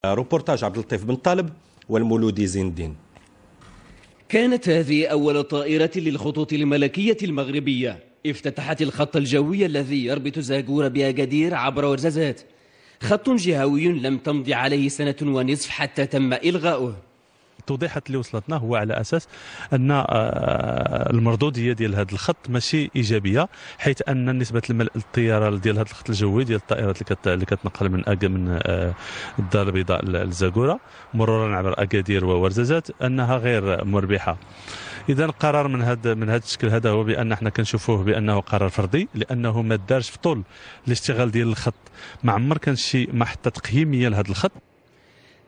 روبورتاج عبد اللطيف بن طالب والمولودي زين الدين. كانت هذه أول طائرة للخطوط الملكية المغربية افتتحت الخط الجوي الذي يربط زاغورة بأكادير عبر ورزازات، خط جهوي لم تمض عليه سنة ونصف حتى تم إلغاؤه. التوضيحات اللي وصلتنا هو على اساس ان المردوديه ديال هذا الخط ماشي ايجابيه، حيث ان نسبه الملء الطياره ديال هذا الخط الجوي ديال الطائرات اللي كتنقل من الدار البيضاء للزاغوره مرورا عبر اكادير وورزازات انها غير مربحه. اذا قرار من هذا الشكل هذا هو بان احنا كنشوفوه بانه قرار فردي، لانه ما دارش في طول الاشتغال ديال الخط، ما عمر كان شي محطه تقييميه لهذا الخط.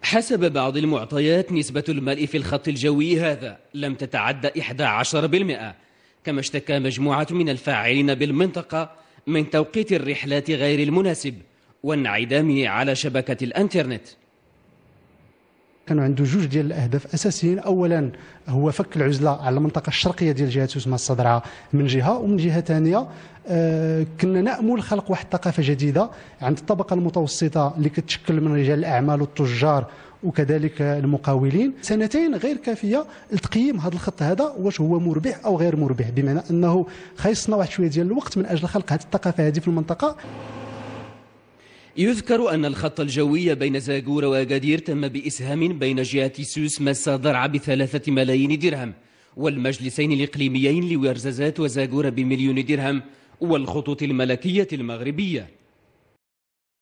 حسب بعض المعطيات نسبة الملء في الخط الجوي هذا لم تتعدى 11%، كما اشتكى مجموعة من الفاعلين بالمنطقة من توقيت الرحلات غير المناسب وانعدامه على شبكة الانترنت. كانوا عنده جوج ديال الاهداف اساسيين، اولا هو فك العزله على المنطقه الشرقيه ديال جهه سوسمه الصدرعه من جهه، ومن جهه ثانيه كنا نامل خلق واحد الثقافه جديده عند الطبقه المتوسطه اللي كتشكل من رجال الاعمال والتجار وكذلك المقاولين. سنتين غير كافيه لتقييم هذا الخط هذا واش هو مربح او غير مربح، بمعنى انه خاصنا واحد شويه ديال الوقت من اجل خلق هذه الثقافه هذه في المنطقه. يذكر أن الخط الجوي بين زاغورة وأكادير تم بإسهام بين جهة سوسمة الصدرعة ب3 ملايين درهم، والمجلسين الإقليميين لورزازات وزاغورة ب1 مليون درهم، والخطوط الملكية المغربية.